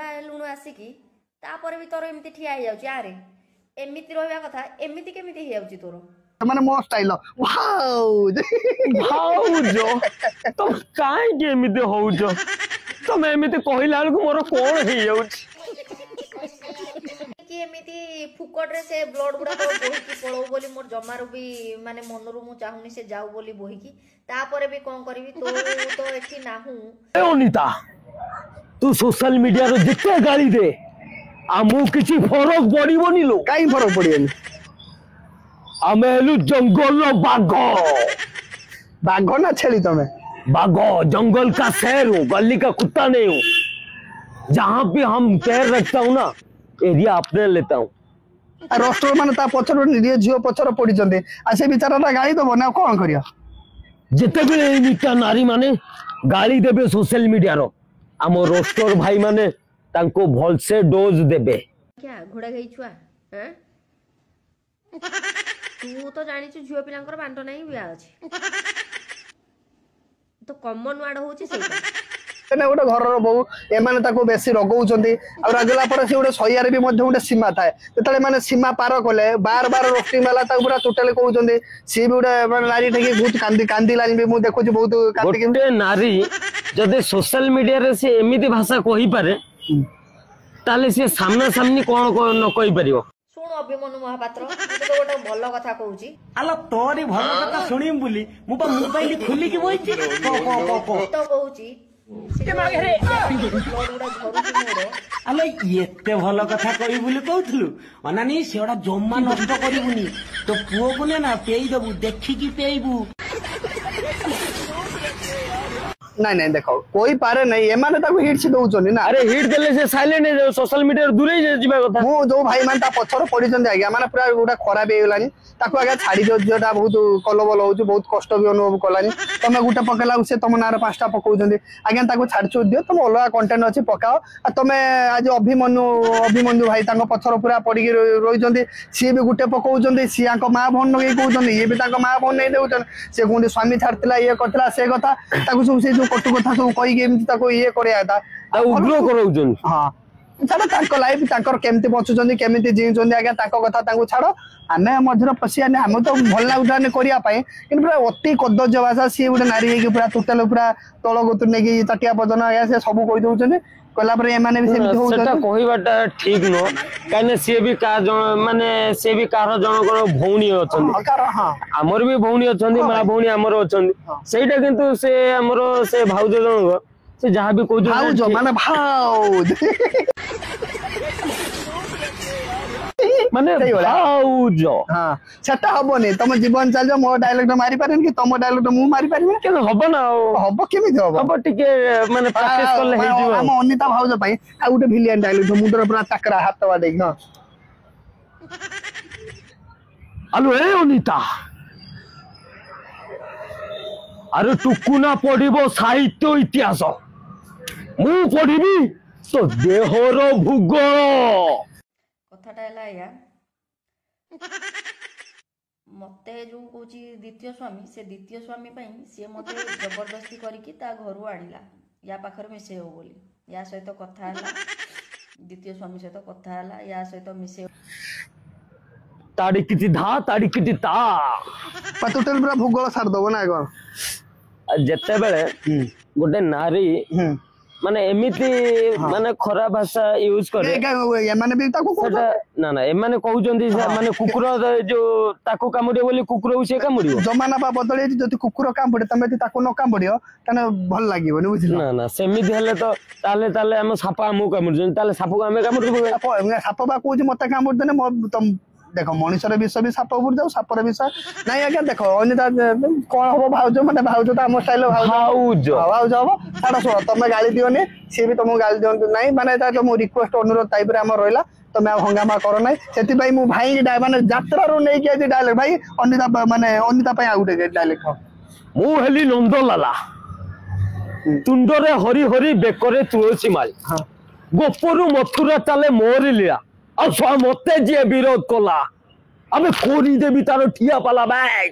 नुआ लुणु आसिकी तापर भी तोर एमती ठिया हो जाउची आरे एमिति रहबा कथा एमिति केमिति हे जाउची तोर माने मो स्टाइल भाउज भाउज तुम काहे के एमिति होउछ तुम एमिति कहिला को मोर कोन हे जाउची कि एमिति फुकट रे से ब्लड गुडा तो बोही की पळो बोली मोर जमारू भी माने मनरु मु चाहुनी से जाऊ बोली बोही की तापर भी कोन करबी तो एठी नाहू ए अनिता तू सोशल मीडिया रो जिते गाली दे आमु किछि फरक पड़िबोनी लो काई फरक पड़ियनी आमे हेलु जंगल रो बाघ ना छेली तमे बाघ जंगल का शेर हूँ गली का कुत्ता नहीं हूँ जहाँ भी हम पैर रखता हूँ ना एरिया अपने लेता हूँ रोस्टर माने ता पछर निरिय झियो पछर पड़ी चंदे आ से बिचाराटा गाली दबो ना कोन करिया जिते भी नित्या नारी माने गाली देबे सोशल मीडिया रो आमो रोस्टर भाई माने तांको भल से डोज देबे क्या घोड़ा गई छुआ हैं तू तो जानी छु झियो पिलांकर बांट नहीं बिया अछि तो कॉमन वर्ड होची सेटा एने गोटे घर बहु एमाने ताको बेसी रगौचंदी आ रगला पर से गोटे सहियारे भी मध्य गोटे सीमा थाए जेतले माने सीमा पार कले बार बार रोस्टिंग वाला ताको पूरा टोटली कहउचंदी सी भी गोटे माने नारी ठकी बहुत कांदी लानी भी मु देखो बहुत कांदी गोटे नारी जदे सोशल मीडिया रे से एमिति भाषा कहि पारे ताले से सामना सामनी कोन न कहि परियो सुन अभिमन्यु महापात्र तो गोटे भलो कथा कहूची आलो तोरी भलो कथा सुनिम बुली मु बा मोबाइल खोली के बइची तो कहूची आलो एते भलो कथा कहि बुली कहउथलु अनानी सेडा जम्मा नष्ट करिबुनी तो पुओ को ना पेई दबु देखि की पेईबु नहीं देखो कोई पारे नहीं एमाने ताको हिट से दउचनी ना अरे हिट देले से साइलेंट है सोशल मीडिया दूरे जिबा कथा मु जो भाई मान ता पछर पड़ी चंदे आगे माने पूरा गोटा खराब हे गेलानी ताको आगे छाड़ी जो जेटा बहुत कलबल होउची बहुत कष्ट भी अनुभव कलानी तमे गुटा पकेला से तम नार पांचटा पकाउचंदी आगे ताको छाड़ छु दियो तम अलगा कंटेंट अछि पकाओ आ तमे आज अभिमन्यु भाई ताको पछर पूरा पड़ी रहिचंदी सी भी गुटे पकाउचंदी सियाको मां भन नगे कहउचंदी ये भी ताको मां भन नै देउचन से गुंडी स्वामी छाड़तिला ये करतिला से कथा ताको सब से जो कटु कथा सब कहि गेम ताको ये करे था उग्र करउचन हां छाड़ ताको लाइफ ताकर केमती बचुचंदी केमती जीउचंदी आगे ताको कथा ताको छाड़ आमे मधुर पसियाने हम तो भल लाउठाने करिया पाए किन पूरा अति कदर्य भाषा सी गुटे नारी हे पूरा टोटल पूरा तळ गोतु ने की तटिया पजन या से सब कहि दउचंदी कला पर एमाने भी सेमती हो सेटा कहिबाटा ठीक न काने से भी का माने से भी कार जनकर भौणी अछंदी हां हमर भी भौणी अछंदी मा भौणी हमर अछंदी सेटा किंतु से हमर से भाउज जनक से जहां भी कोइ भाउज माने भाउज माने भाउज हां सेटा हबोनी तुम जीवन चल जो मो डायलॉग मारी पारेन कि तुम डायलॉग मु मारी पारिबे केन हबो ना हबो केमिति हबो हबो टिके माने प्रैक्टिस करले हे जीव हम अनिता भाउज पई आ गुटे विलियन डायलॉग मुंडर पूरा टकरा हाथ वाडे हां हेलो ए अनिता अरे टुकुना पढ़िबो साहित्य इतिहास मु पढ़िबी तो देहर भूगोल कथाटा है या मते जो कोची द्वितीय स्वामी से द्वितीय स्वामी पई से मते जबरदस्ती करिकी ता घरु आनिला या पाखर मिसे हो बोली या सहित कथा हला द्वितीय स्वामी सहित कथा हला या सहित मिसे ताड़ी किति धा ताड़ी किति ता टोटल पूरा भूगोल सार दबो ना गन जेते बेले गोटे नारी माने एमिति माने खरा भाषा यूज करे ए माने भी ताको सेटा ना ना ए माने कहउचंदी माने कुकुर जो ताको कामुडे बोली कुकुर से कामुडियो जमाना बा बदले जति कुकुर कामुडे तमे ताको न कामुडियो तने भल लागियो न बुझिल ना ना सेमिति हेले तो ताले हम सापा हमु कामुडजन ताले सापो हमें कामुडबो साप बा कोजी मते कामुड देने तुम देखो मनुष्यर विष भी साप उपर जाऊ सापर विष नहीं आज्ञा देखो अनिता कौन हम भाउज माने भाउज तो आम स्टाइल भाउज हम छाड़ शुण तुम गाली दियोनी सी भी तुमको गाली दिंतु ना माने मो रिक्वेस्ट अनुरोध टाइप आम रहा तुम हंगामा कर ना से भाई माने यात्रा रू नहीं आज डायलॉग भाई अनिता माने अनिता आ गोटे डायलॉग मु हेली नंदलाला तुंडरे हरि हरि बेकरे तुलसी माली गोपरु मथुरा चले मोरी लिया और मते जे विरोध कला अबे कोरी देवी तारो ठिया पाला बैग